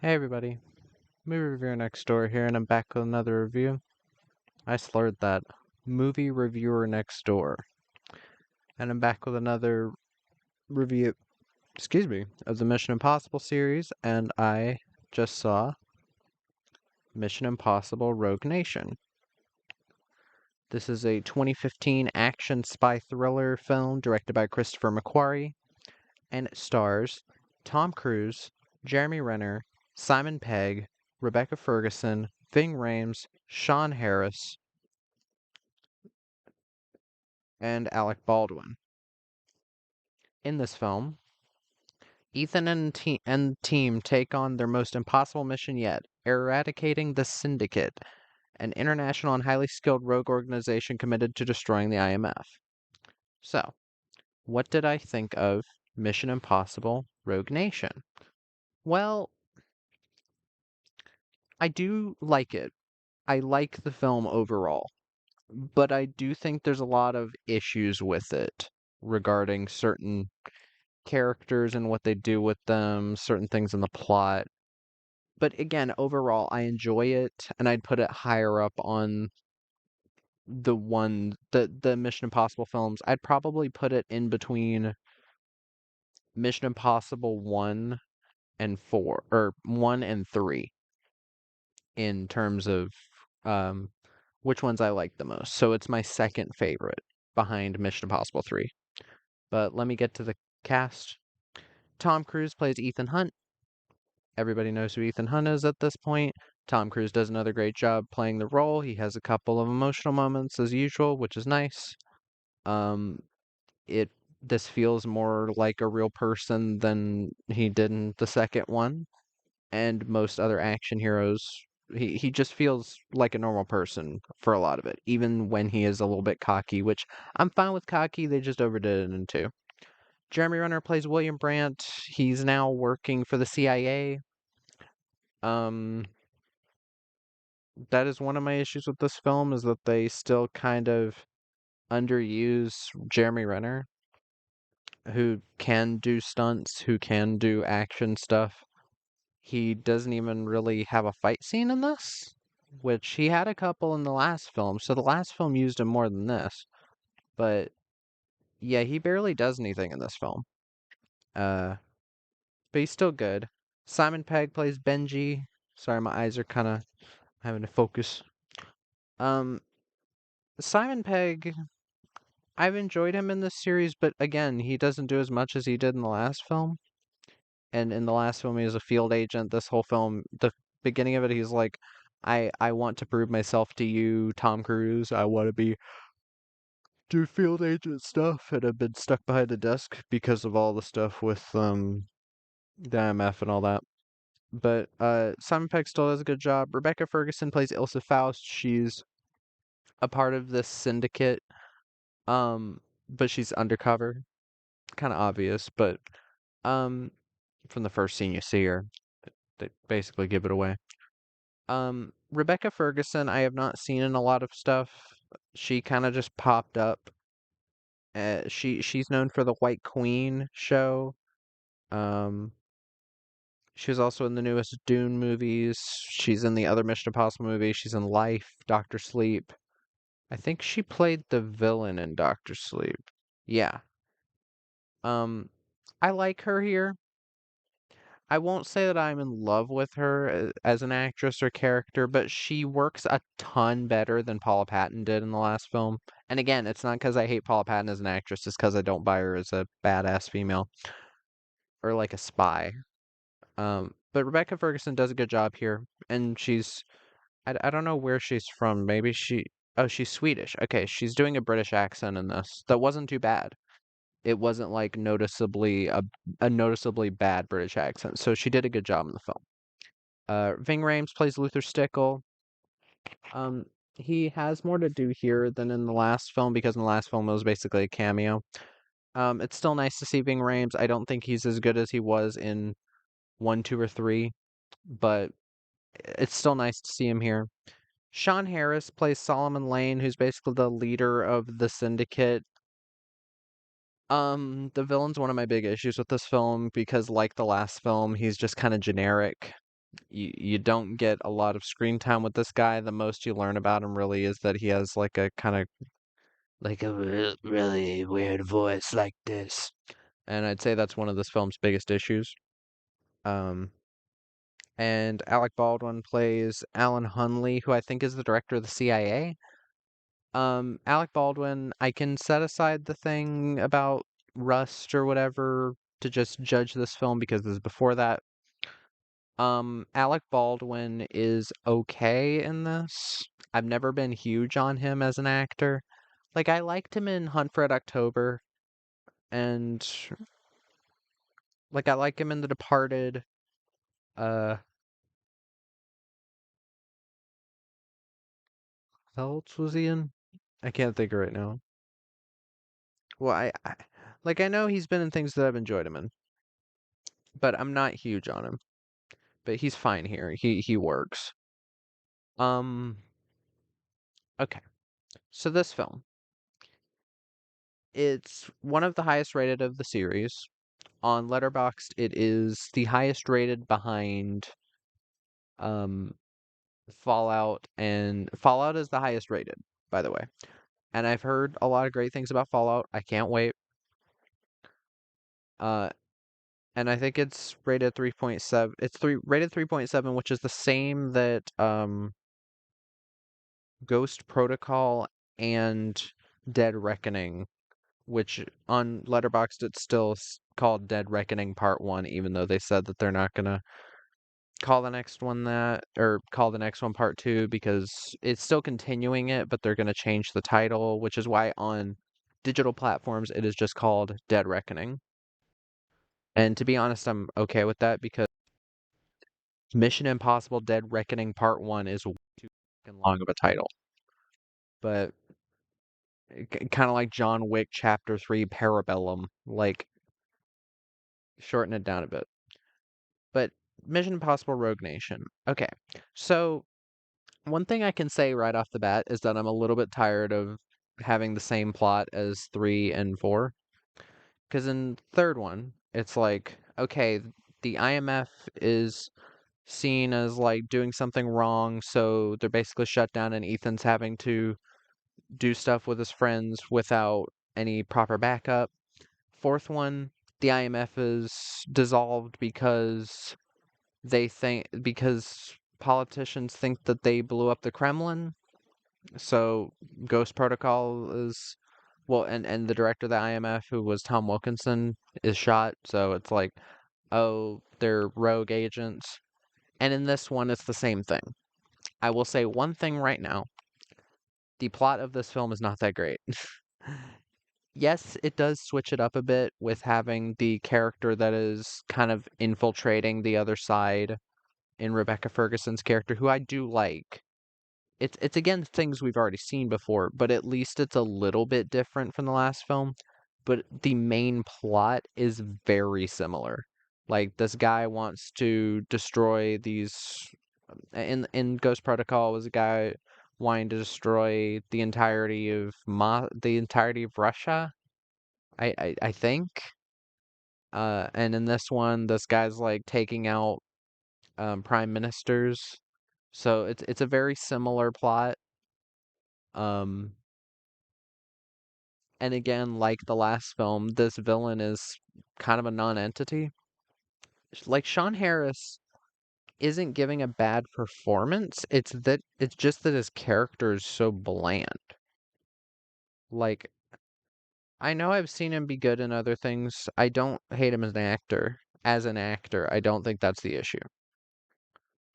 Hey everybody, Movie Reviewer Next Door here, and I'm back with another review. I slurred that. Movie Reviewer Next Door. And I'm back with another review, of the Mission Impossible series, and I just saw Mission Impossible Rogue Nation. This is a 2015 action spy thriller film directed by Christopher McQuarrie, and it stars Tom Cruise, Jeremy Renner, Simon Pegg, Rebecca Ferguson, Ving Rhames, Sean Harris, and Alec Baldwin. In this film, Ethan and team take on their most impossible mission yet, eradicating the Syndicate, an international and highly skilled rogue organization committed to destroying the IMF. So, what did I think of Mission Impossible Rogue Nation? Well, I do like it. I like the film overall, but I do think there's a lot of issues with it regarding certain characters and what they do with them, certain things in the plot. But again, overall, I enjoy it, and I'd put it higher up on the Mission Impossible films. I'd probably put it in between Mission Impossible 1 and 4, or 1 and 3, in terms of um, which ones I like the most. So it's my second favorite behind Mission Impossible 3. But let me get to the cast. Tom Cruise plays Ethan Hunt. Everybody knows who Ethan Hunt is at this point. Tom Cruise does another great job playing the role. He has a couple of emotional moments as usual, which is nice. Um, it this feels more like a real person than he did in the second one, and most other action heroes. He just feels like a normal person for a lot of it, even when he is a little bit cocky, which I'm fine with cocky. They just overdid it in two. Jeremy Renner plays William Brandt. He's now working for the CIA. Um, that is one of my issues with this film is that they still kind of underuse Jeremy Renner, who can do stunts, who can do action stuff. He doesn't even really have a fight scene in this, which he had a couple in the last film, so the last film used him more than this. But yeah, he barely does anything in this film. Uh, but he's still good. Simon Pegg plays Benji. Sorry, my eyes are kind of having to focus. Um, Simon Pegg, I've enjoyed him in this series, but again, he doesn't do as much as he did in the last film. And in the last film, he was a field agent. This whole film, the beginning of it, he's like, I want to prove myself to you, Tom Cruise. I want to do field agent stuff, and I've been stuck behind the desk because of all the stuff with the IMF and all that. But Simon Pegg still does a good job. Rebecca Ferguson plays Ilsa Faust. She's a part of this syndicate, um, but she's undercover. Kind of obvious, but um, from the first scene you see her, they basically give it away. Rebecca Ferguson, I have not seen in a lot of stuff. She kind of just popped up. She's known for the White Queen show. Um, she was also in the newest Dune movies. She's in the other Mission Impossible movie. She's in Life, Doctor Sleep. I think she played the villain in Doctor Sleep. Yeah. Um, I like her here. I won't say that I'm in love with her as an actress or character, but she works a ton better than Paula Patton did in the last film. And again, it's not because I hate Paula Patton as an actress, it's because I don't buy her as a badass female or like a spy. But Rebecca Ferguson does a good job here, and I don't know where she's from. Oh, she's Swedish. Okay, she's doing a British accent in this. That wasn't too bad. It wasn't like a noticeably bad British accent, so she did a good job in the film. Ving Rhames plays Luther Stickle. Um, he has more to do here than in the last film because in the last film it was basically a cameo. It's still nice to see Ving Rhames. I don't think he's as good as he was in 1, 2, or 3, but it's still nice to see him here. Sean Harris plays Solomon Lane, who's basically the leader of the syndicate. The villain's one of my big issues with this film because, like the last film, he's just kind of generic. You don't get a lot of screen time with this guy. The most you learn about him really is that he has like a kind of like a really weird voice like this. And I'd say that's one of this film's biggest issues. Um, and Alec Baldwin plays Alan Hunley, who I think is the director of the CIA. Alec Baldwin, I can set aside the thing about Rust or whatever to just judge this film because this is before that. Alec Baldwin is okay in this. I've never been huge on him as an actor. Like I liked him in Hunt for Red October, and like I like him in The Departed. Uh, what else was he in? I can't think of right now. Well, like I know he's been in things that I've enjoyed him in, but I'm not huge on him. But he's fine here. He works. Um, okay. So this film, it's one of the highest rated of the series. On Letterboxd, it is the highest rated behind um Fallout, and Fallout is the highest rated, by the way. And I've heard a lot of great things about Fallout. I can't wait. Uh, and I think it's rated 3.7. It's rated 3.7, which is the same that Ghost Protocol and Dead Reckoning, which on Letterboxd it's still called Dead Reckoning Part 1, even though they said that they're not gonna call the next one that, or call the next one Part 2 because it's still continuing it, but they're gonna change the title, which is why on digital platforms it is just called Dead Reckoning. And to be honest, I'm okay with that because Mission Impossible Dead Reckoning Part 1 is way too fucking long of a title. But kind of like John Wick Chapter 3 Parabellum, like shorten it down a bit. But Mission Impossible Rogue Nation. Okay. So, one thing I can say right off the bat is that I'm a little bit tired of having the same plot as 3 and 4. Because in third one, it's like, okay, the IMF is seen as like doing something wrong, so they're basically shut down, and Ethan's having to do stuff with his friends without any proper backup. Fourth one, the IMF is dissolved because politicians think that they blew up the Kremlin. So Ghost Protocol is well, and the director of the IMF, who was Tom Wilkinson, is shot. So it's like, oh, they're rogue agents. And in this one, it's the same thing. I will say one thing right now: the plot of this film is not that great. Yes, it does switch it up a bit with having the character that is kind of infiltrating the other side in Rebecca Ferguson's character, who I do like. It's again things we've already seen before, but at least it's a little bit different from the last film. But the main plot is very similar. Like this guy wants to destroy these in Ghost Protocol was a guy wanting to destroy the entirety of Russia. I think. And in this one, this guy's like taking out prime ministers. So it's a very similar plot. Um, and again, like the last film, this villain is kind of a non-entity. Like Sean Harris isn't giving a bad performance. It's just that his character is so bland. Like I know I've seen him be good in other things. I don't hate him as an actor. As an actor, I don't think that's the issue.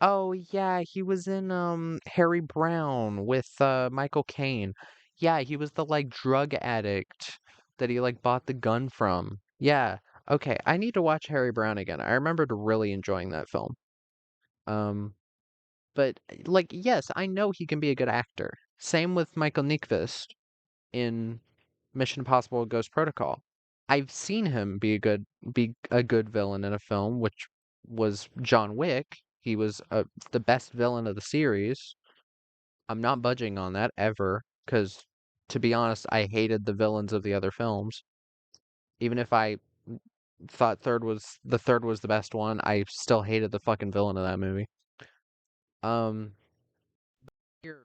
Oh yeah, he was in Harry Brown with Michael Caine. Yeah, he was the like drug addict that he like bought the gun from. Yeah. Okay, I need to watch Harry Brown again. I remembered really enjoying that film. Um, but like yes, I know he can be a good actor. Same with Michael Nyqvist in Mission Impossible Ghost Protocol. I've seen him be a good villain in a film, which was John Wick. He was the best villain of the series. I'm not budging on that ever, because to be honest, I hated the villains of the other films. Even if I thought third was the best one. I still hated the fucking villain of that movie. Um, here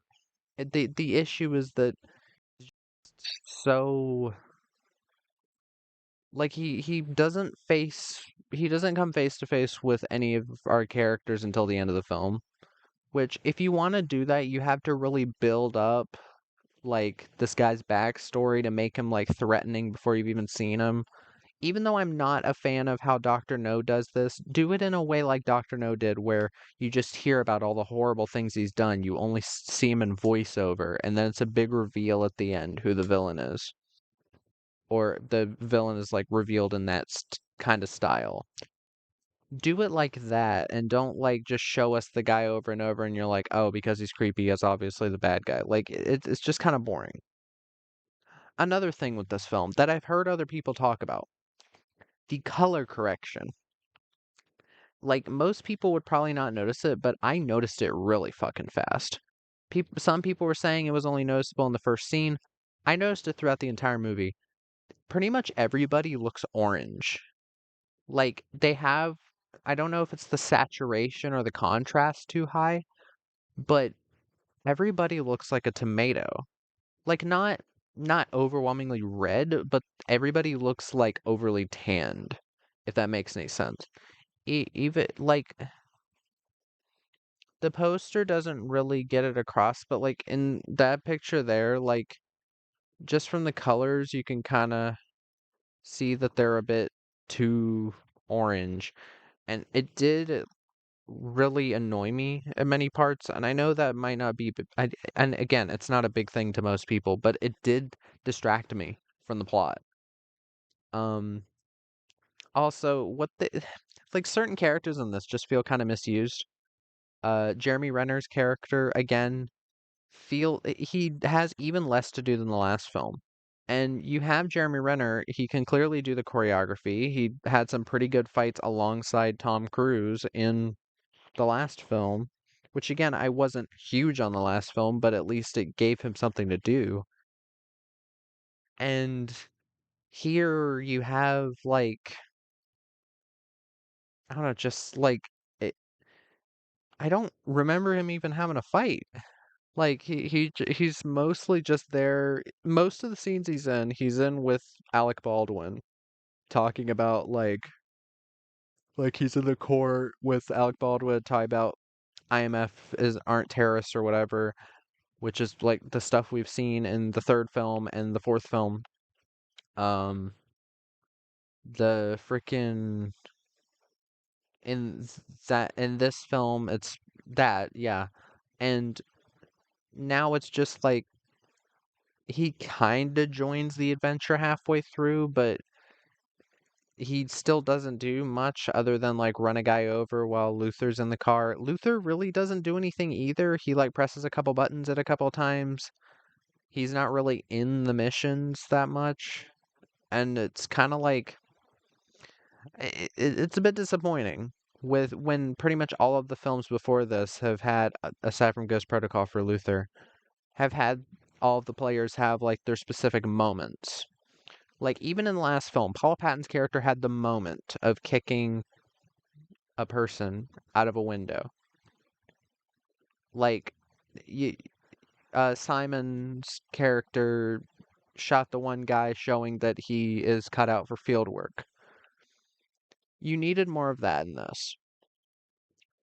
the issue is that so like he doesn't come face to face with any of our characters until the end of the film. Which, if you want to do that, you have to really build up like this guy's backstory to make him like threatening before you've even seen him. Even though I'm not a fan of how Dr. No does this, do it in a way like Dr. No did, where you just hear about all the horrible things he's done. You only see him in voiceover, and then it's a big reveal at the end who the villain is. Or the villain is like revealed in that kind of style. Do it like that, and don't like just show us the guy over and over, and you're like, oh, because he's creepy, he's obviously the bad guy. Like, it's just kind of boring. Another thing with this film that I've heard other people talk about, the color correction. Like most people would probably not notice it, but I noticed it really fucking fast. Some people were saying it was only noticeable in the first scene. I noticed it throughout the entire movie. Pretty much everybody looks orange. Like they have, I don't know if it's the saturation or the contrast too high, but everybody looks like a tomato. Like not overwhelmingly red, but everybody looks like overly tanned, if that makes any sense. Even like the poster doesn't really get it across, but like in that picture there, like just from the colors, you can kind of see that they're a bit too orange. And it did really annoy me in many parts. And I know that might not be, and again, it's not a big thing to most people, but it did distract me from the plot. Um, Also, what the like certain characters in this just feel kind of misused. Jeremy Renner's character again he has even less to do than the last film. And you have Jeremy Renner, he can clearly do the choreography. He had some pretty good fights alongside Tom Cruise in the last film, which again, I wasn't huge on the last film, but at least it gave him something to do. And here you have like I don't know, just like it, I don't remember him even having a fight. Like he's mostly just there. Most of the scenes he's in with Alec Baldwin talking about like he's in the court with Alec Baldwin talking about IMF is aren't terrorists or whatever, which is like the stuff we've seen in the third film and the fourth film. Um, the freaking in that in this film it's that, yeah. And now it's just like he kind of joins the adventure halfway through, but he still doesn't do much other than like run a guy over while Luther's in the car. Luther really doesn't do anything either. He like presses a couple buttons at a couple times. He's not really in the missions that much. And it's kind of like it's a bit disappointing with when pretty much all of the films before this have had aside from Ghost Protocol for Luther have had all of the players have like their specific moments. Like even in the last film, Paul Patton's character had the moment of kicking a person out of a window. Like you, Simon's character shot the one guy showing that he is cut out for field work. You needed more of that in this.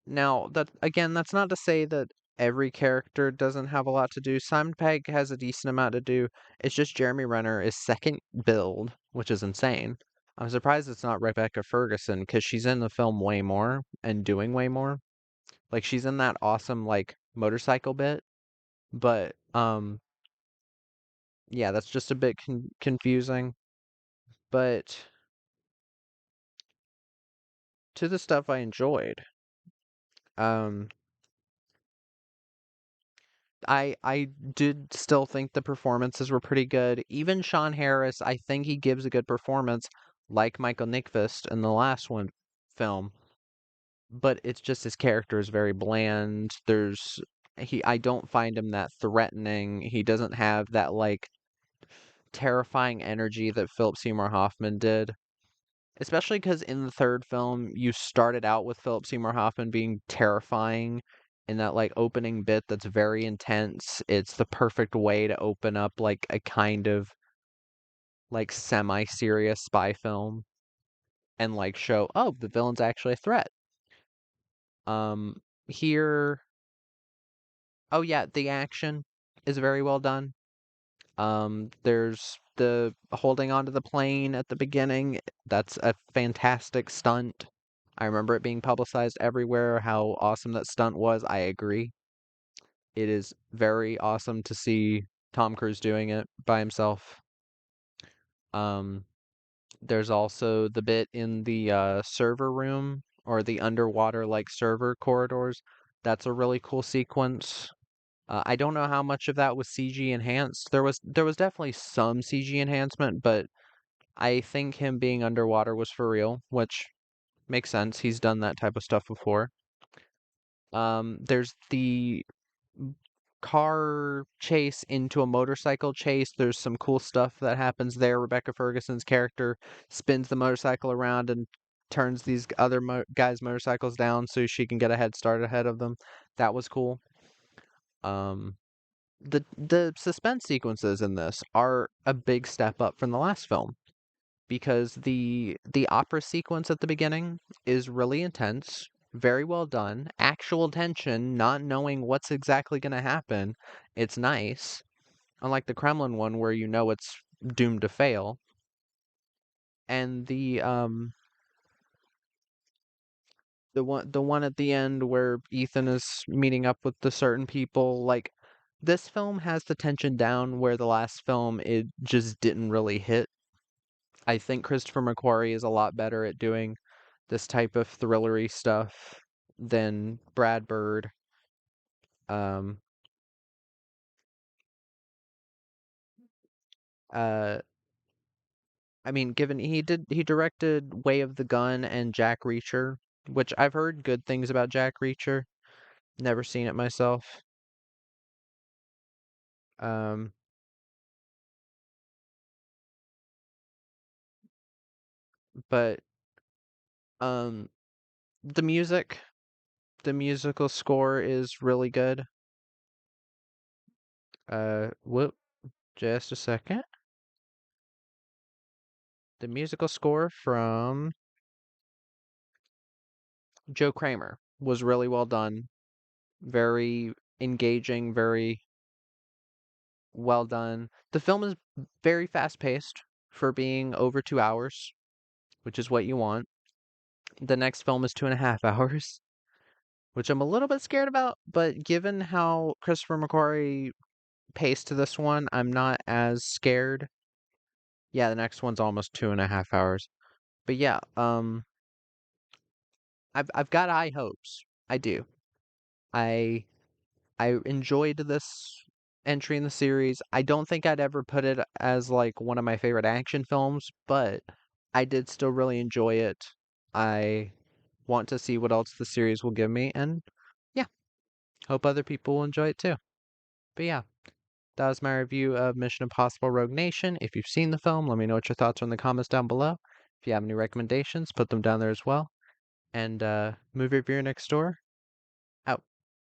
Now, that again, that's not to say that every character doesn't have a lot to do. Simon Pegg has a decent amount to do. It's just Jeremy Renner is second build, which is insane. I'm surprised it's not Rebecca Ferguson because she's in the film way more and doing way more. Like she's in that awesome like motorcycle bit, but yeah, that's just a bit confusing. But to the stuff I enjoyed, um, I did still think the performances were pretty good. Even Sean Harris, I think he gives a good performance, like Michael Nyqvist in the last one film. But it's just his character is very bland. I don't find him that threatening. He doesn't have that like terrifying energy that Philip Seymour Hoffman did. Especially because in the third film, you started out with Philip Seymour Hoffman being terrifying in that like opening bit that's very intense. It's the perfect way to open up like a kind of like semi-serious spy film and like show, oh, the villain's actually a threat. Here, oh yeah, the action is very well done. There's the holding onto the plane at the beginning. That's a fantastic stunt. I remember it being publicized everywhere how awesome that stunt was. I agree. It is very awesome to see Tom Cruise doing it by himself. Um, there's also the bit in the server room or the underwater like server corridors. That's a really cool sequence. I don't know how much of that was CG enhanced. There was definitely some CG enhancement, but I think him being underwater was for real, which makes sense. He's done that type of stuff before. There's the car chase into a motorcycle chase. There's some cool stuff that happens there. Rebecca Ferguson's character spins the motorcycle around and turns these other guys' motorcycles down so she can get a head start ahead of them. That was cool. Um, the suspense sequences in this are a big step up from the last film because the opera sequence at the beginning is really intense, very well done, actual tension, not knowing what's exactly going to happen. It's nice, unlike the Kremlin one where you know it's doomed to fail. And the one at the end where Ethan is meeting up with the certain people, like this film has the tension down where the last film it just didn't really hit. I think Christopher McQuarrie is a lot better at doing this type of thrillery stuff than Brad Bird. Um, uh, I mean, given he directed Way of the Gun and Jack Reacher, which I've heard good things about Jack Reacher. Never seen it myself. Um, but um, the music, the musical score is really good. Whoop, just a second. The musical score from Joe Kramer was really well done. Very engaging, very well done. The film is very fast paced for being over 2 hours, which is what you want. The next film is 2.5 hours, which I'm a little bit scared about, but given how Christopher McQuarrie paced to this one, I'm not as scared. Yeah, the next one's almost 2.5 hours. But yeah, I've got high hopes. I do. I I enjoyed this entry in the series. I don't think I'd ever put it as like one of my favorite action films, but I did still really enjoy it. I want to see what else the series will give me, and yeah, hope other people will enjoy it too. But yeah, that was my review of Mission Impossible Rogue Nation. If you've seen the film, let me know what your thoughts are in the comments down below. If you have any recommendations, put them down there as well. And movie reviewer next door,